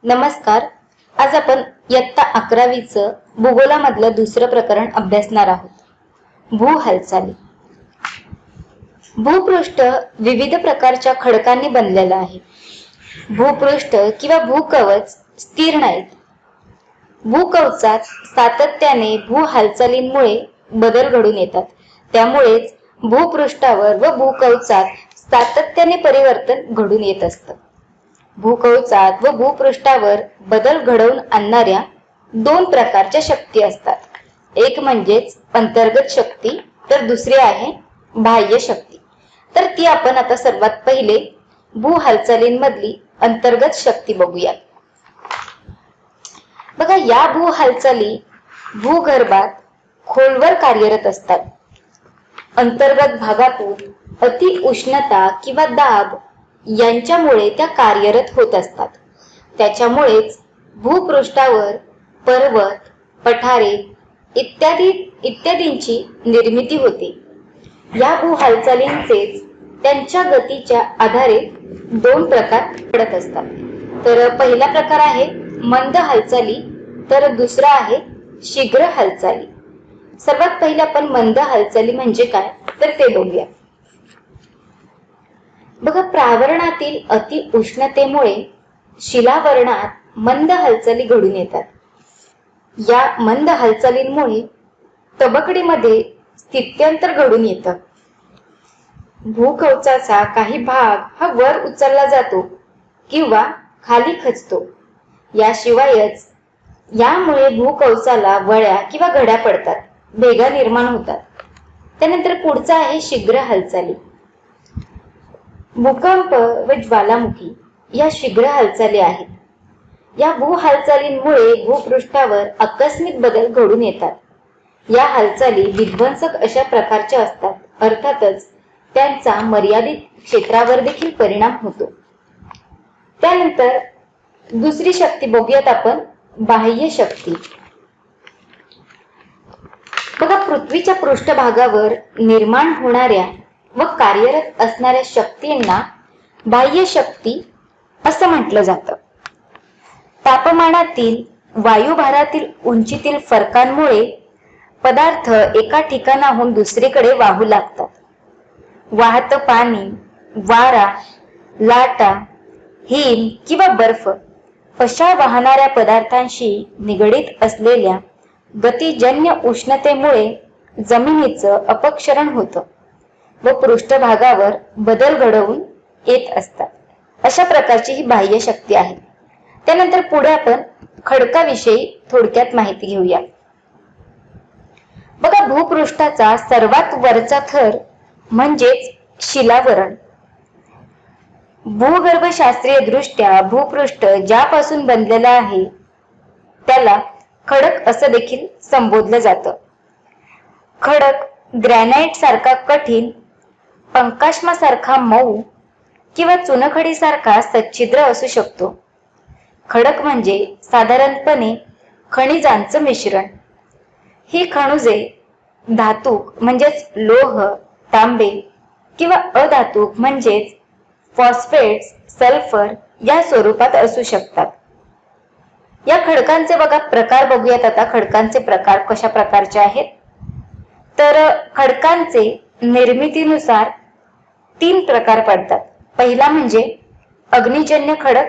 नमस्कार. आज आपण इयत्ता 11वीचं भूगोलामधलं दुसरं प्रकरण अभ्यासणार आहोत. भू हालचाली. भूपृष्ठ विविध प्रकारच्या खडकांनी बनलेलं आहे. भूपृष्ठ किंवा भूकवच स्थिर नाहीत. भूकवचात सातत्याने भू हालचालींमुळे बदल घडून येतात. त्यामुळेच भूपृष्ठावर व भूकवचात सातत्याने परिवर्तन घडून येत असतं. भूकवचात व भूपृष्ठावर बदल घडवून आणणाऱ्या दोन प्रकारच्या शक्ती असतात. एक म्हणजेच अंतर्गत शक्ती तर दुसरी आहे बाह्य शक्ती. तर ती आपण आता सर्वात पहिले भू हालचालींमधली अंतर्गत शक्ती बघूया. बघा, या भू हालचाली भूगर्भात खोलवर कार्यरत असतात. अंतर्गत भागातून अति उष्णता किंवा दाब यांच्यामुळे त्या कार्यरत होत असतात. त्याच्यामुळेच भूपृष्ठावर पर्वत, पठारे इत्यादींची निर्मिती होते. या भू हालचालींचेच त्यांच्या गतीच्या आधारे दोन प्रकार पडत असतात. तर पहिला प्रकार आहे मंद हालचाली तर दुसरा आहे शीघ्र हालचाली. सर्वात पहिले आपण मंद हालचाली म्हणजे काय तर ते बघूया. बघा, प्रावरणातील अति उष्णतेमुळे शिलावरणात मंद हालचाली घडून येतात. या मंद हालचालींमुळे तबकडीमध्ये स्थित्यंतर घडून येतं. भूकवचाचा काही भाग हा वर उचलला जातो किंवा खाली खचतो. याशिवायच यामुळे भूकवचाला वळ्या किंवा घड्या पडतात, भेगा निर्माण होतात. त्यानंतर पुढचा आहे शीघ्र हालचाली. भूकंप व ज्वालामुखी या शीघ्र हालचाली आहेत. या भू हालचालींमुळे भूपृष्ठावर आकस्मिक बदल घडून येतात. या हालचाली विध्वंसक अशा प्रकारच्या असतात. अर्थातच त्यांचा मर्यादित क्षेत्रावर देखील परिणाम होतो. त्यानंतर दुसरी शक्ती बघूयात आपण, बाह्य शक्ती. बघा, पृथ्वीच्या पृष्ठभागावर निर्माण होणाऱ्या व कार्यरत असणाऱ्या शक्तींना बाह्य शक्ती असं म्हटलं जातं. तापमानातील, वायुभारातील, उंचीतील फरकांमुळे पदार्थ एका ठिकाणाहून दुसरीकडे वाहू लागतात. वाहतं पाणी, वारा, लाटा, हिम किंवा बर्फ अशा वाहणाऱ्या पदार्थांशी निगडीत असलेल्या गतिजन्य उष्णतेमुळे जमिनीचं अपक्षरण होतं व पृष्ठभागावर बदल घडवून येत असतात. अशा प्रकारची ही बाह्य शक्ती आहे. त्यानंतर पुढे आपण खडकाविषयी थोडक्यात माहिती घेऊया. बघा, भूपृष्ठाचा सर्वात वरचा थर म्हणजेच शिलावरण. भूगर्भशास्त्रीय दृष्ट्या भूपृष्ठ ज्यापासून बनलेलं आहे त्याला खडक असं देखील संबोधलं जातं. खडक ग्रॅनाइट सारखा कठीण, पंकाश्मासारखा मऊ किंवा चुनखडीसारखा सच्छिद्र असू शकतो. खडक म्हणजे साधारणपणे खनिजांचं मिश्रण. ही खनिजे धातूक म्हणजेच लोह, तांबे किंवा अधातूक म्हणजेच फॉस्फेट्स, सल्फर या स्वरूपात असू शकतात. या खडकांचे बघा प्रकार बघूयात आता. खडकांचे प्रकार कशा प्रकारचे आहेत तर खडकांचे निर्मितीनुसार 3 प्रकार पडतात. पहिला म्हणजे अग्निजन्य खडक,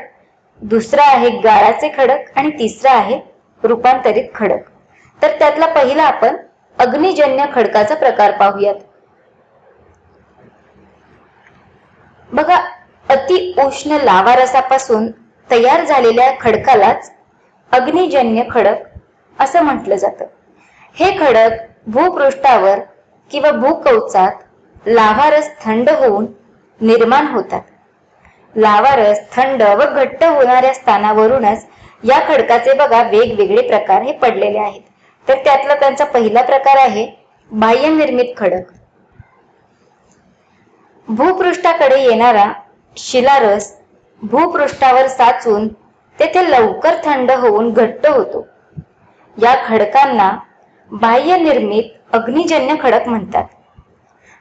दुसरा आहे गाळाचे खडक आणि तिसरा आहे रूपांतरित खडक. तर त्यातला पहिला आपण अग्निजन्य खडकाचा प्रकार पाहूयात. बघा, अति उष्ण लावारसापासून तयार झालेल्या खडकालाच अग्निजन्य खडक असं म्हटलं जातं. हे खडक भूपृष्ठावर किंवा भूकवचात लावारस थंड होऊन निर्माण होतात. लावारस थंड व घट्ट होणाऱ्या स्थानावरूनच या खडकाचे बघा वेगवेगळे प्रकार हे पडलेले आहेत. तर त्यातला त्यांचा पहिला प्रकार आहे बाह्य निर्मित खडक. भूपृष्ठाकडे येणारा शिलारस भूपृष्ठावर साचून तेथे लवकर थंड होऊन घट्ट होतो. या खडकांना बाह्य निर्मित अग्निजन्य खडक म्हणतात.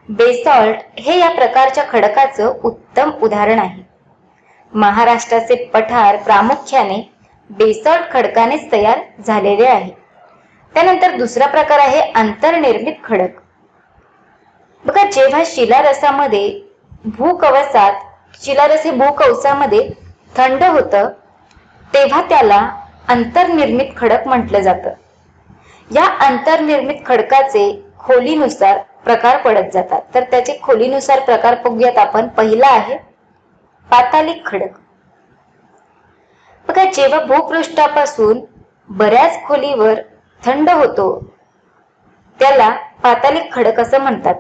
बेसॉल्ट हे या प्रकारच्या खडकाचं उत्तम उदाहरण आहे. महाराष्ट्राचे पठार प्रामुख्याने बेसॉल्ट खडकानेच तयार झालेले आहे. त्यानंतर दुसरा प्रकार आहे अंतर्निर्मित खडक. बघा, जेव्हा शिलारसामध्ये शिलारस हे भूकवचामध्ये थंड होतं तेव्हा त्याला अंतर्निर्मित खडक म्हटलं जातं. या अंतर्निर्मित खडकाचे खोलीनुसार प्रकार पडत जातात. तर त्याचे खोलीनुसार प्रकार बघूयात आपण. पहिला आहे पातालिक खडक. बघा, जेव्हा भूपृष्ठापासून बऱ्याच खोलीवर थंड होतो त्याला पातालिक खडक असं म्हणतात.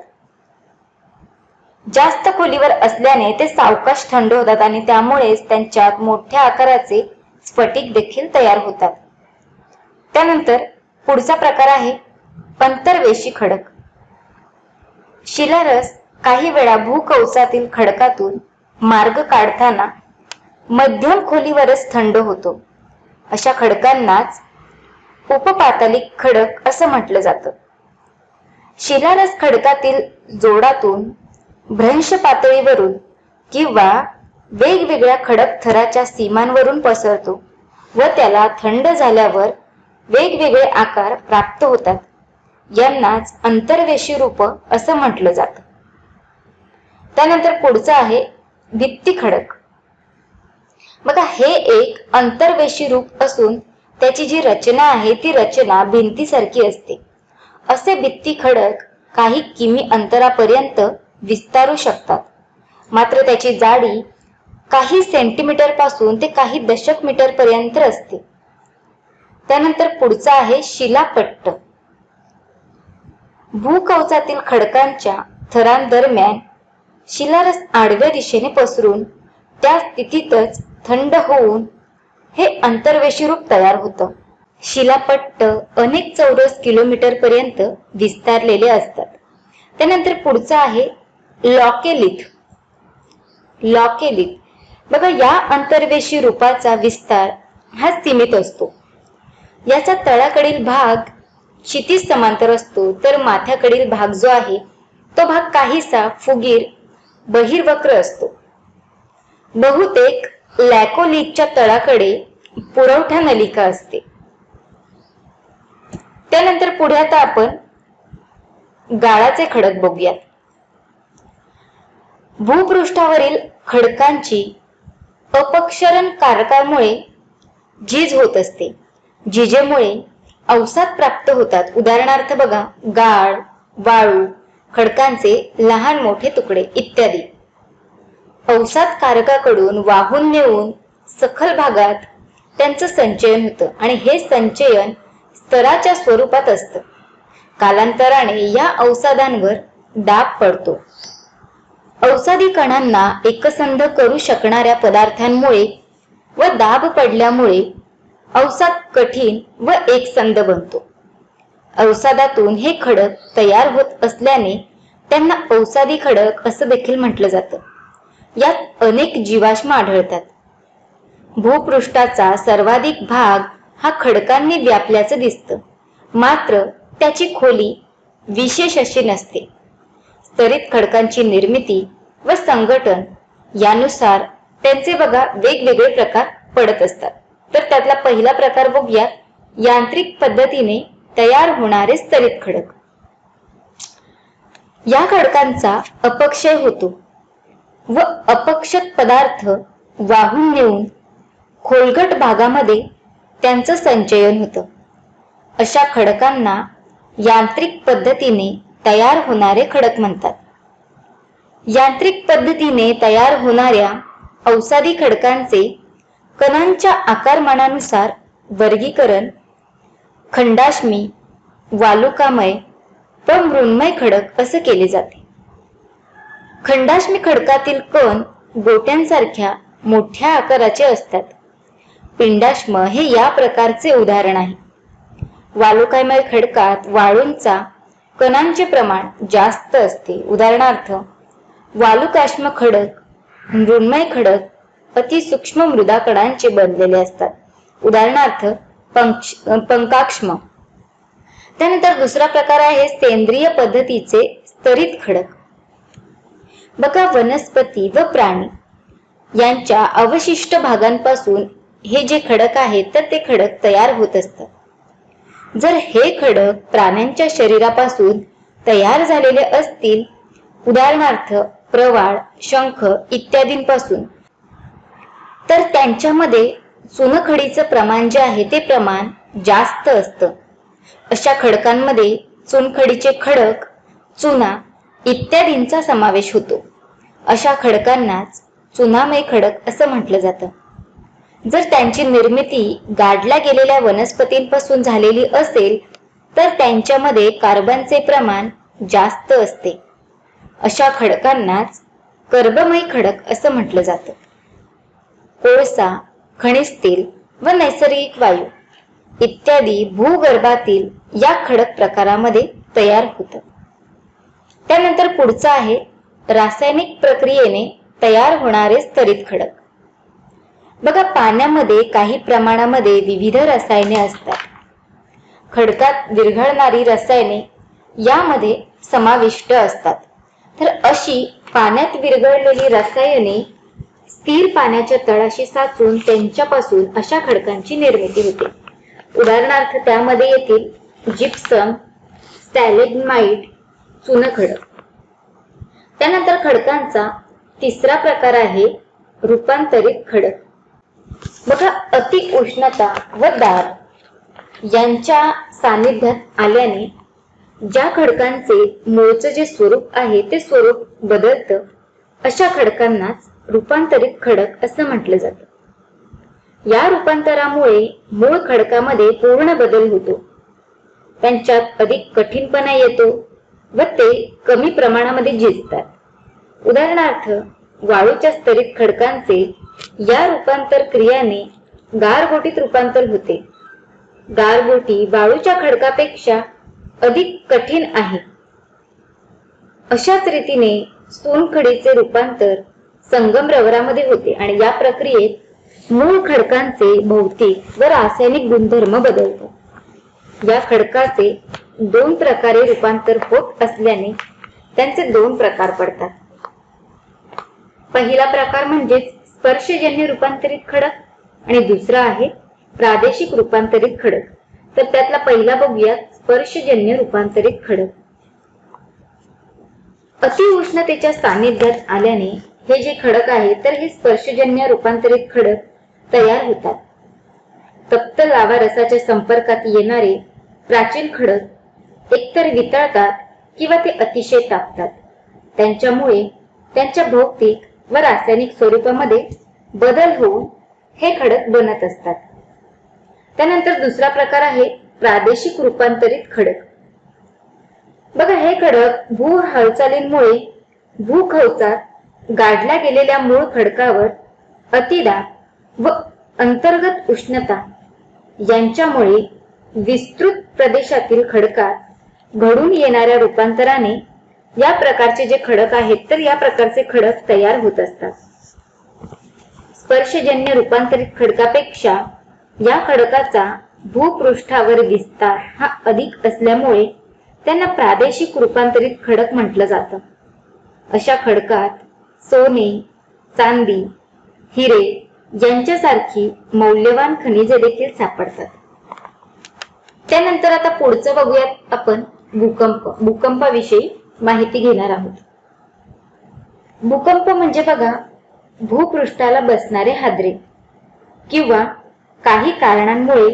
जास्त खोलीवर असल्याने ते सावकाश थंड होतात आणि त्यामुळेच त्यांच्यात मोठ्या आकाराचे स्फटिक देखील तयार होतात. त्यानंतर पुढचा प्रकार आहे अंतर्वेशी खडक. शिलारस काही वेळा भूकवचातील खडकातून मार्ग काढताना मध्यम खोलीवरच थंड होतो. अशा खडकांनाच उपपातालिक खडक असं म्हटलं जातं. शिलारस खडकातील जोडातून भ्रंश पातळीवरून किंवा वेगवेगळ्या खडक थराच्या सीमांवरून पसरतो व त्याला थंड झाल्यावर वेगवेगळे आकार प्राप्त होतात. यांनाच अंतर्वेशी रूप असं म्हटलं जातं. त्यानंतर पुढचं आहे भित्ती खडक. बघा, हे एक अंतर्वेशी रूप असून त्याची जी रचना आहे ती रचना भिंतीसारखी असते. असे भित्ती खडक काही किमी अंतरापर्यंत विस्तारू शकतात. मात्र त्याची जाडी काही सेंटीमीटर पासून ते काही दशक मीटर पर्यंत असते. त्यानंतर पुढचा आहे शिलापट्ट. भूकवचातील खडकांच्या थरांदरम्यान शिलारस आडव्या दिशेने पसरून त्या स्थितीतच थंड होऊन हे अंतर्वेशी रूप तयार होतं. शिलापट्ट अनेक चौरस किलोमीटर पर्यंत विस्तारलेले असतात. त्यानंतर पुढचा आहे लॉकेलिथ. बघा, या अंतर्वेशी रूपाचा विस्तार हा सीमित असतो. याचा तळाकडील भाग क्षितिज समांतर असतो, तर माथ्याकडील भाग जो आहे तो भाग काहीसा फुगीर बहिर्वक्र असतो. बहुतेक लॅकोलिथच्या तळाकडे पुरवठा नलिका असते. त्यानंतर पुढे आता आपण गाळाचे खडक बघूयात. भूपृष्ठावरील खडकांची अपक्षरण कारकामुळे झीज होत असते. झिजेमुळे अवसाद प्राप्त होतात. उदाहरणार्थ बघा, गाळ, वाळू, खडकांचे लहान मोठे तुकडे इत्यादी. अवसाद कारकाकडून वाहून नेऊन सखल भागात त्यांचं संचयन होतं आणि हे संचयन स्तराच्या स्वरूपात असतं. कालांतराने या अवसादांवर दाब पडतो. अवसादी कणांना एकसंध करू शकणाऱ्या पदार्थांमुळे व दाब पडल्यामुळे अवसाद कठीण व एकसंध बनतो. अवसादातून हे खडक तयार होत असल्याने त्यांना अवसादी खडक असं देखील म्हटलं जातं. यात अनेक जीवाश्म आढळतात. भूपृष्ठाचा सर्वाधिक भाग हा खडकांनी व्यापल्याचं दिसतं, मात्र त्याची खोली विशेष अशी नसते. स्तरित खडकांची निर्मिती व संघटन यानुसार त्यांचे बघा वेगवेगळे प्रकार पडत असतात. तर त्यातला पहिला प्रकार बघूया, यांत्रिक पद्धतीने तयार होणारे स्तरित खडक. या खडकांचा अपक्षय होतो व अपक्षत पदार्थ वाहून नेऊन खोलगट भागामध्ये त्यांचं संचयन होतं. अशा खडकांना यांत्रिक पद्धतीने तयार होणारे खडक म्हणतात. यांत्रिक पद्धतीने तयार होणाऱ्या अवसादी खडकांचे कणांच्या आकारमानानुसार वर्गीकरण खंडाश्मी, वालुकामय व मृण्मय खडक असं केले जाते. खंडाश्मी खडकातील कण गोट्यांसारख्या मोठ्या आकाराचे असतात. पिंडाश्म हे या प्रकारचे उदाहरण आहे. वालुकामय खडकात वाळूंचा कणांचे प्रमाण जास्त असते. उदाहरणार्थ वालुकाश्म खडक, मृण्मय खडक अतिसूक्ष्म मृदा कणांचे बनलेले असतात. उदाहरणार्थ पंकाक्ष्म. त्यानंतर दुसरा प्रकार आहे सेंद्रिय पद्धतीचे स्तरित खडक. बघा, वनस्पती व प्राणी यांच्या अवशिष्ट भागांपासून हे जे खडक आहेत तर ते खडक तयार होत असतात। जर हे खडक प्राण्यांच्या शरीरापासून तयार झालेले असतील, उदाहरणार्थ प्रवाळ, शंख इत्यादींपासून, तर त्यांच्यामध्ये चुनखडीचं प्रमाण जे आहे ते प्रमाण जास्त असतं। अशा खडकांमध्ये चुनखडीचे खडक, चुना इत्यादींचा समावेश होतो। अशा खडकांनाच चुनामय खडक असं म्हटलं जातं। जर त्यांची निर्मिती गाडल्या गेलेल्या वनस्पतींपासून झालेली असेल तर त्यांच्यामध्ये कार्बनचे प्रमाण जास्त असते। अशा खडकांनाच कर्बमय खडक असं म्हटलं जातं। कोळसा, खनिज तेल व नैसर्गिक वायू इत्यादी भूगर्भातील या खडक प्रकारामध्ये तयार होतात। त्यानंतर पुढचं आहे रासायनिक प्रक्रियेने तयार होणारे स्तरित खडक। बघा, पाण्यामध्ये काही प्रमाणामध्ये विविध रसायने असतात। खडकात विरघळणारी रसायने यामध्ये समाविष्ट असतात। तर अशी पाण्यात विरघळलेली रसायने स्थिर पाण्याच्या तळाशी साचून त्यांच्यापासून अशा खडकांची निर्मिती होते। उदाहरणार्थ त्यामध्ये येतील जिप्सम, स्टॅलेग्माइट, चुनखडक। त्यानंतर खडकांचा तिसरा प्रकार आहे रूपांतरित खडक। बघा, अति उष्णता व दाब यांच्या सानिध्यात आल्याने ज्या खडकांचे मूळचे जे स्वरूप आहे ते स्वरूप बदलतं, अशा खडकांनाच रूपांतरित खडक असं म्हटलं जातं। या रूपांतरामुळे मूळ खडकामध्ये पूर्ण बदल होतो, त्यांच्यात अधिक कठीणपणा येतो व ते कमी प्रमाणामध्ये झिजतात। उदाहरणार्थ वाळूच्या स्तरित खडकांचे या रूपांतर क्रियाने गारगोटीत रूपांतर होते। गारगोटी वाळूच्या खडकापेक्षा अधिक कठीण आहे। अशाच रीतीने चुनखडीचे रूपांतर संगमरवरामध्ये होते आणि या प्रक्रियेत मूळ खडकांचे भौतिक व रासायनिक गुणधर्म बदलतात। या खडकाचे दोन प्रकारे रूपांतर होत असल्याने त्यांचे दोन प्रकार पडतात। पहिला प्रकार म्हणजे स्पर्शजन्य रूपांतरित खडक आणि दुसरा आहे प्रादेशिक रूपांतरित खडक। तर त्यातला पहिला बघूया, स्पर्शजन्य रूपांतरित खडक। अतिउष्णतेच्या सानिध्यात आल्याने हे जे खडक आहे तर हे स्पर्शजन्य रूपांतरित खडक तयार होतात। तप्त लावा रसाच्या संपर्कात येणारे प्राचीन खडक एकतर वितळतात किंवा ते अतिशय तापतात। त्यांच्यामुळे त्यांच्या भौतिक व रासायनिक स्वरूपामध्ये बदल होऊन हे खडक बनत असतात। त्यानंतर दुसरा प्रकार आहे प्रादेशिक रूपांतरित खडक। बघा, हे खडक भू हालचालींमुळे भूकवचात गाडल्या गेलेल्या मूळ खडकावर अतिदाब व अंतर्गत उष्णता यांच्यामुळे विस्तृत प्रदेशातील खडकात घडून येणाऱ्या रूपांतराने या प्रकारचे जे खडक आहेत तर या प्रकारचे खडक तयार होत असतात। स्पर्शजन्य रूपांतरित खडकापेक्षा या खडकाचा भूपृष्ठावर विस्तार हा अधिक असल्यामुळे त्यांना प्रादेशिक रूपांतरित खडक म्हटलं जातं। अशा खडकात सोने, चांदी, हिरे यांच्यासारखी मौल्यवान खनिजे देखील सापडतात। त्यानंतर आता पुढचं बघूयात आपण भूकंपाविषयी माहिती घेणार आहोत। भूकंप म्हणजे बघा, भूपृष्ठाला बसणारे हादरे किंवा काही कारणांमुळे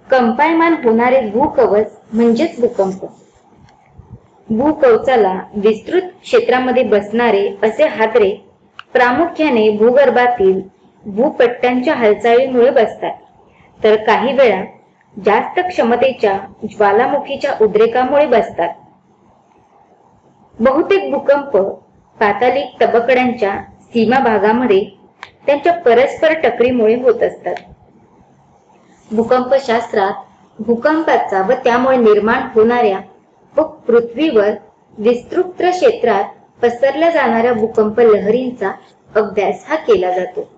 कंपायमान होणारे भूकवच म्हणजेच भूकंप। भूकवचाला विस्तृत क्षेत्रामध्ये बसणारे असे हादरे प्रामुख्याने भूगर्भातील भूपट्ट्यांच्या हालचालीमुळे बसतात, तर काही वेळा जास्त क्षमतेच्या ज्वालामुखीच्या उद्रेकामुळे बसतात। बहुतेक भूकंप पातालिक तबकड्यांच्या सीमा भागामध्ये त्यांच्या परस्पर टकरीमुळे होत असतात। भूकंपशास्त्रात भूकंपाचा व त्यामुळे निर्माण होणाऱ्या व पृथ्वीवर विस्तृत क्षेत्रात पसरल्या जाणाऱ्या भूकंप लहरींचा अभ्यास हा केला जातो।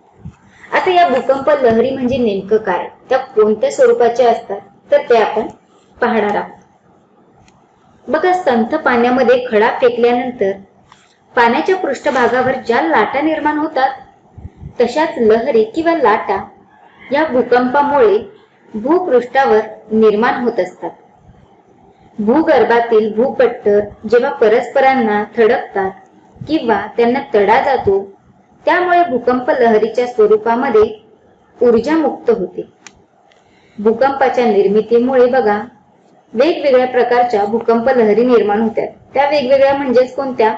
आता या भूकंप लहरी म्हणजे नेमकं काय, त्या कोणत्या स्वरूपाच्या असतात तर ते आपण पाहणार आहोत। बघा, संथ पाण्यामध्ये खडा फेकल्यानंतर पाण्याच्या पृष्ठभागावर ज्या लाटा निर्माण होतात तशाच लहरी किंवा लाटा या भूकंपामुळे भूपृष्ठावर निर्माण होत असतात. भूगर्भातील भूपट्ट जेव्हा परस्परांना थडकतात किंवा त्यांना तडा जातो, त्यामुळे भूकंप लहरीच्या स्वरूपामध्ये ऊर्जा मुक्त होते. भूकंपाच्या निर्मितीमुळे बघा वेगवेगळ्या प्रकारच्या भूकंप लहरी निर्माण होतात. त्या वेगवेगळ्या म्हणजेच कोणत्या?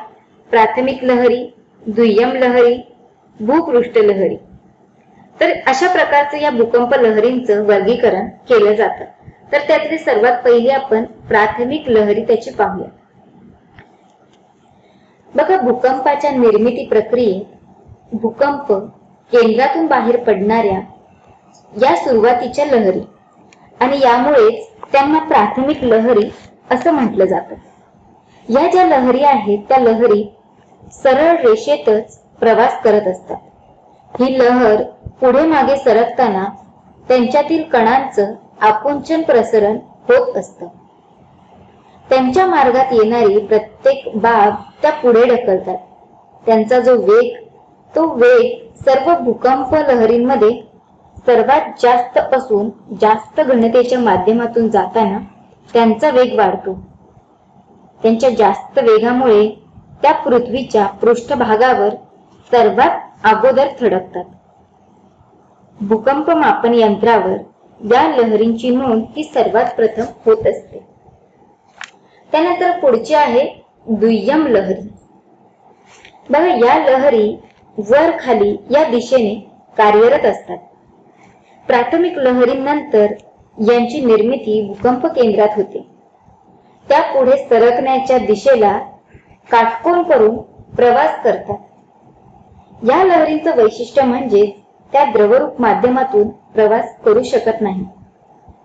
प्राथमिक लहरी, दुय्यम लहरी, भूपृष्ठ लहरी. तर अशा प्रकारचं या भूकंप लहरींचं वर्गीकरण केलं जातं. तर त्यातली सर्वात पहिली आपण प्राथमिक लहरी त्याची पाहूया. बघा, भूकंपाच्या निर्मिती प्रक्रियेत भूकंप केंद्रातून बाहेर पडणाऱ्या या सुरुवातीच्या लहरी आणि यामुळेच त्यांना प्राथमिक लहरी असं म्हटलं जातं. या ज्या लहरी आहेत त्या लहरी सरळ रेषेतच प्रवास करत असतात. ही लहर पुढे मागे सरकताना त्यांच्यातील कणांचं आकुंचन प्रसरण होत असतं. त्यांच्या मार्गात येणारी प्रत्येक बाब त्या पुढे ढकलतात. त्यांचा जो वेग, तो वेग सर्व भूकंप लहरींमध्ये सर्वात जास्त असून जास्त घनतेच्या माध्यमातून जाताना त्यांचा वेग वाढतो. त्यांच्या जास्त वेगामुळे त्या पृथ्वीच्या पृष्ठभागावर सर्वात अगोदर थडकतात. भूकंप मापन यंत्रावर या लहरींची नोंद ही सर्वात प्रथम होत असते. त्यानंतर पुढची आहे दुय्यम लहरी. बघा, या लहरी वर खाली या दिशेने कार्यरत असतात. प्राथमिक लहरींनंतर यांची निर्मिती भूकंप केंद्रात होते. त्या पुढे सरकण्याच्या दिशेला काटकोन करून प्रवास करतात. या लहरींचं वैशिष्ट्य म्हणजे त्या द्रवरूप माध्यमातून प्रवास करू शकत नाही.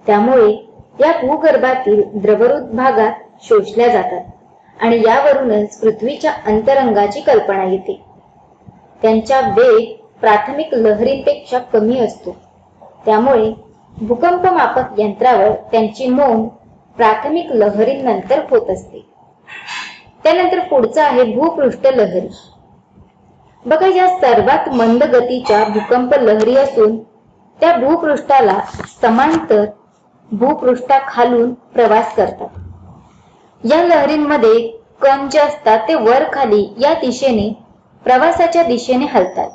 त्यामुळे या भूगर्भातील द्रवरूप भागात शोषल्या जातात आणि यावरूनच पृथ्वीच्या अंतरंगाची कल्पना येते. त्यांचा वेग प्राथमिक लहरींपेक्षा कमी असतो. त्यामुळे भूकंप मापक यंत्रावर त्यांची नोंद प्राथमिक लहरींनंतर होत असते. त्यानंतर पुढचं आहे भूपृष्ठ लहरी. बघा, या सर्वात मंद गतीच्या भूकंप लहरी असून त्या भूपृष्ठाला समांतर भूपृष्ठाखालून प्रवास करतात. या लहरींमध्ये कण जे असतात ते वर खाली या दिशेने प्रवासाच्या दिशेने हलतात.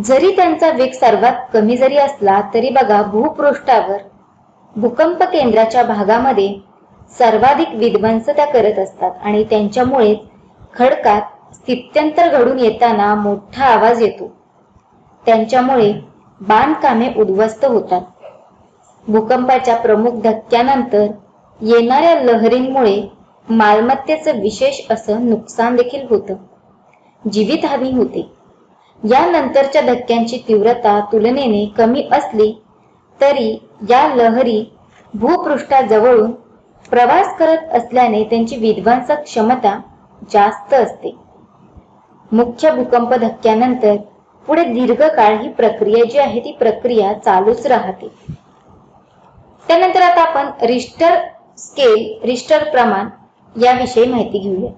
जरी त्यांचा वेग सर्वात कमी जरी असला तरी बघा, भूपृष्ठावर भूकंप केंद्राच्या भागामध्ये सर्वाधिक विध्वंस त्या करत असतात आणि त्यांच्यामुळे खडकात स्थित्यंतर घडून येताना मोठा आवाज येतो. त्यांच्यामुळे बांधकामे उद्ध्वस्त होतात. भूकंपाच्या प्रमुख धक्क्यानंतर येणाऱ्या लहरींमुळे मालमत्तेचं विशेष असं नुकसान देखील होतं. जीवितहानी होते. यानंतरच्या धक्क्यांची तीव्रता तुलनेने कमी असली तरी या लहरी भूपृष्ठाजवळून प्रवास करत असल्याने त्यांची विध्वंसक क्षमता जास्त असते. मुख्य भूकंप धक्क्यानंतर पुढे दीर्घकाळ ही प्रक्रिया जी आहे ती प्रक्रिया चालूच राहते. त्यानंतर आता आपण रिश्टर स्केल, रिश्टर प्रमाण याविषयी माहिती घेऊया.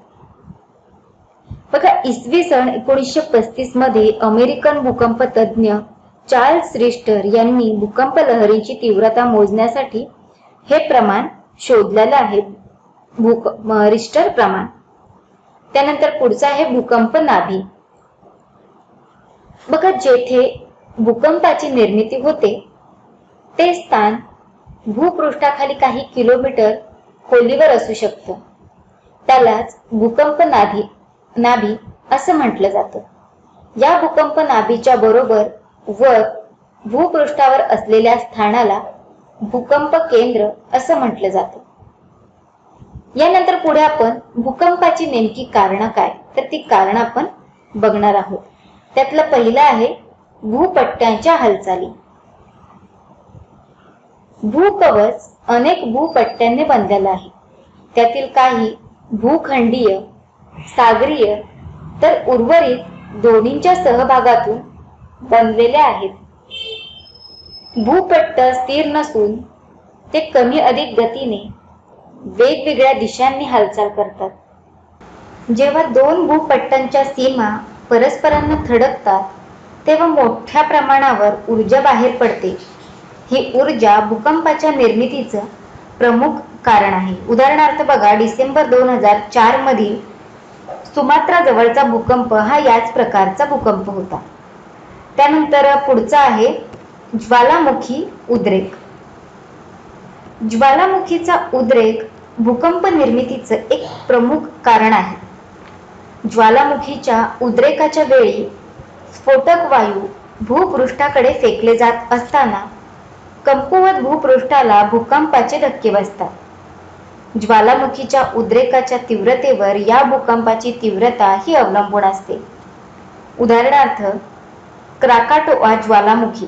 बघा, इसवी सन 1935 मध्ये अमेरिकन भूकंप तज्ज्ञ चार्ल्स रिश्टर यांनी भूकंप लहरींची तीव्रता मोजण्यासाठी हे प्रमाण शोधलेलं आहे, रिश्टर प्रमाण. त्यानंतर पुढचा आहे भूकंप नाभी. बघा, जेथे भूकंपाची निर्मिती होते ते स्थान भूपृष्ठाखाली काही किलोमीटर खोलीवर असू शकतं. त्यालाच भूकंप नाभी असं म्हटलं जातं. या भूकंप नाभीच्या बरोबर वर भूपृष्ठावर असलेल्या स्थानाला भूकंप केंद्र असं म्हटलं जातं. यानंतर पुढे आपण भूकंपाची नेमकी कारणं काय, तर ती कारणं आपण बघणार आहोत. त्यातलं पहिलं आहे भूपट्ट्यांच्या हालचाली. भूकवच अनेक भूपट्ट्यांनी बनलेलं आहे. त्यातील काही भूखंडीय, सागरीय तर उर्वरित दोन्हींच्या सहभागातून बनलेले आहेत. भूपट्ट स्थिर नसून ते कमी अधिक गतीने वेगवेगळ्या दिशांनी हालचाल करतात. जेव्हा दोन भूपट्टांच्या सीमा परस्परांना थडकतात तेव्हा मोठ्या प्रमाणावर ऊर्जा बाहेर पडते. ही ऊर्जा भूकंपाच्या निर्मितीचं प्रमुख कारण आहे. उदाहरणार्थ बघा, डिसेंबर 2004 मधील सुमात्रा जवळचा भूकंप हा याच प्रकारचा भूकंप होता. त्यानंतर पुढचा आहे ज्वालामुखी उद्रेक. ज्वालामुखीचा उद्रेक भूकंप निर्मितीचं एक प्रमुख कारण आहे. ज्वालामुखीच्या उद्रेकाच्या वेळी स्फोटक वायू भूपृष्ठाकडे फेकले जात असताना कमकुवत भूपृष्ठाला भूकंपाचे धक्के बसतात. ज्वालामुखीच्या उद्रेकाच्या तीव्रतेवर या भूकंपाची तीव्रता ही अवलंबून असते. उदाहरणार्थ क्राकाटोआ ज्वालामुखी.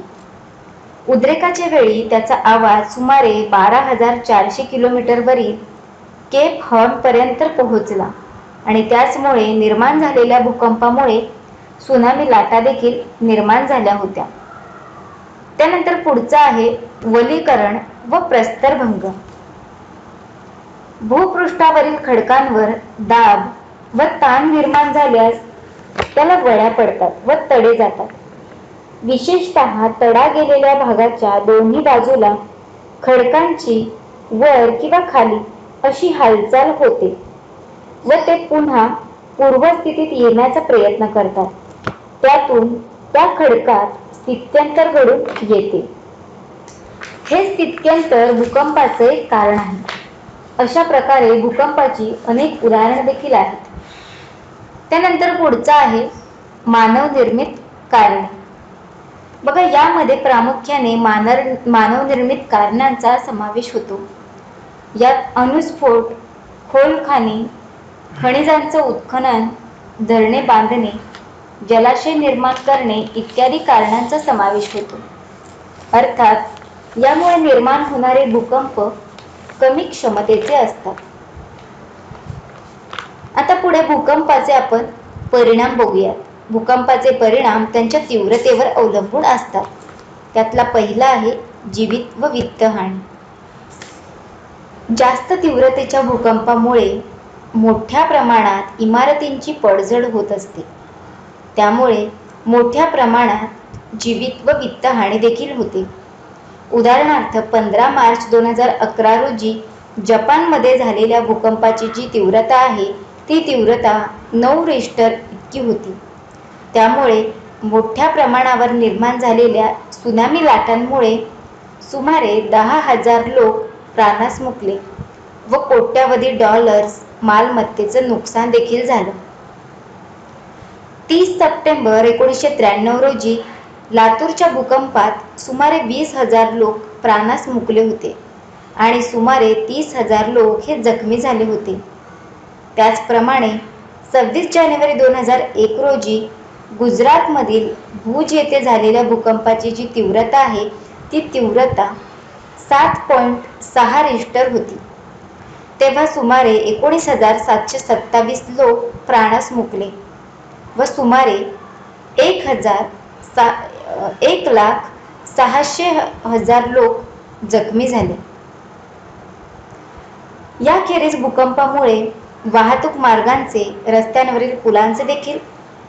उद्रेकाच्या वेळी त्याचा आवाज सुमारे 12,400 किलोमीटरवरील केप हॉर्न पर्यंत पोहोचला आणि त्याचमुळे निर्माण झालेल्या भूकंपामुळे त्सुनामी लाटा देखील निर्माण झाल्या होत्या. त्यानंतर पुढचा आहे वलीकरण व प्रस्तरभंग. भूपृष्ठावरील खडकांवर दाब व ताण निर्माण झाल्यास त्याला वळ्या पडतात व तडे जातात. विशेषतः तडा गेलेल्या भागाच्या दोन्ही बाजूला खडकांची वर किंवा खाली अशी हालचाल होते व ते पुन्हा पूर्वस्थितीत येण्याचा प्रयत्न करतात. त्यातून त्या खडकात स्थित्यंतर घडून येते. हे स्थित्यंतर भूकंपाचे एक कारण आहे. अशा प्रकारे भूकंपाची अनेक उदाहरणे देखील आहेत. त्यानंतर पुढचा आहे मानवनिर्मित कारणे. बघा, यामध्ये प्रामुख्याने मानवनिर्मित कारणांचा समावेश होतो. यात अणुस्फोट, खोल खाणी, खनिजांचं उत्खनन, धरणे बांधणे, जलाशय निर्माण करणे इत्यादी कारणांचा समावेश होतो. अर्थात यामुळे निर्माण होणारे भूकंप कमी क्षमतेचे असतात. आता पुढे भूकंपाचे आपण परिणाम बघूयात. भूकंपाचे परिणाम त्यांच्या तीव्रतेवर अवलंबून असतात. त्यातला पहिला आहे जीवित व वित्तहानी. जास्त तीव्रतेच्या भूकंपामुळे मोठ्या प्रमाणात इमारतींची पडझड होत असते. त्यामुळे मोठ्या प्रमाणात जीवित व वित्तहानी देखील होते. उदाहरणार्थ 15 मार्च 2011 रोजी जपानमध्ये झालेल्या भूकंपाची जी तीव्रता आहे ती तीव्रता 9 रिश्टर इतकी होती. त्यामुळे मोठ्या प्रमाणावर निर्माण झालेल्या त्सुनामी लाटांमुळे सुमारे 10,000 लोक प्राणास मुकले व कोट्यावधी डॉलर्स मालमत्तेचं नुकसान देखील झालं. 30 सप्टेंबर 1993 रोजी लातूरच्या भूकंपात सुमारे 20,000 लोक प्राणास मुकले होते आणि सुमारे 30,000 लोक हे जखमी झाले होते. त्याचप्रमाणे 26 जानेवारी 2001 रोजी गुजरातमधील भुज येथे झालेल्या भूकंपाची जी तीव्रता आहे ती तीव्रता 7.6 रिश्टर होती. तेव्हा सुमारे 19,727 लोक प्राणास मुकले व सुमारे 1,06,000 लोक जखमी झाले. याखेरीज भूकंपामुळे वाहतूक मार्गांचे, रस्त्यांवरील पुलांचे देखील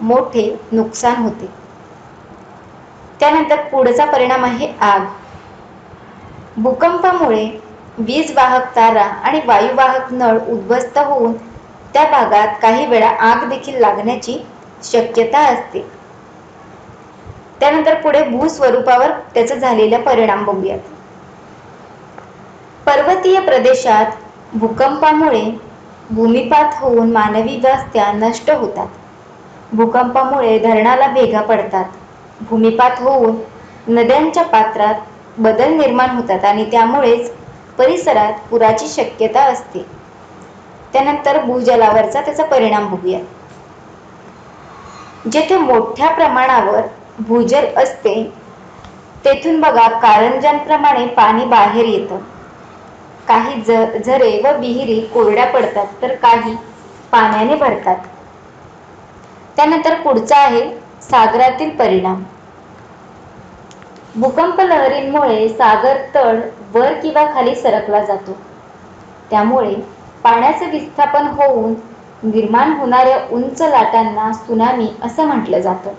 मोठे नुकसान होते. त्यानंतर पुढचा परिणाम आहे आग. भूकंपामुळे वीज वाहक तारा आणि वायुवाहक नळ उद्ध्वस्त होऊन त्या भागात काही वेळा आग देखील लागण्याची शक्यता असते. त्यानंतर पुढे भूस्वरूपावर त्याचा झालेला परिणाम बघूयात. पर्वतीय प्रदेशात भूकंपामुळे भूमिपात होऊन मानवी वस्त्या नष्ट होतात. भूकंपामुळे धरणाला भेगा पडतात. भूमिपात होऊन नद्यांच्या पात्रात बदल निर्माण होतात आणि त्यामुळेच परिसरात पुराची शक्यता असते. त्यानंतर भूजलावरचा त्याचा परिणाम बघूया. जेथे मोठ्या प्रमाणावर भूजल असते तेथून बघा कारंजांप्रमाणे पाणी बाहेर येतं. काही झरे व विहिरी कोरड्या पडतात तर काही पाण्याने भरतात. त्यानंतर पुढचा आहे सागरातील परिणाम. भूकंप लहरींमुळे सागर तळ वर किंवा खाली सरकला जातो. त्यामुळे पाण्याचे विस्थापन होऊन निर्माण होणाऱ्या उंच लाटांना त्सुनामी असं म्हटलं जातं.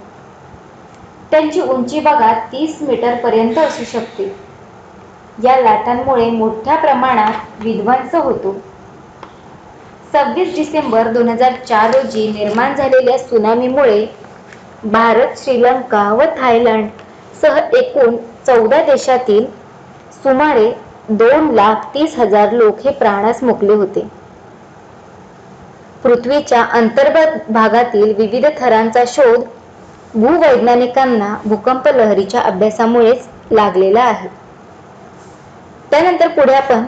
त्यांची उंची बघा 30 मीटर पर्यंत असू शकते. या लाटांमुळे मोठ्या प्रमाणात विध्वंस होतो. 26 डिसेंबर 2004 रोजी निर्माण झालेल्या सुनामीमुळे भारत, श्रीलंका व थायलंड सह एकूण 14 देशातील सुमारे 2,30,000 लोक हे प्राणास मुकले होते. पृथ्वीच्या अंतर्गत भागातील विविध थरांचा शोध भूवैज्ञानिकांना भूकंप लहरीच्या अभ्यासामुळेच लागलेला आहे. त्यानंतर पुढे आपण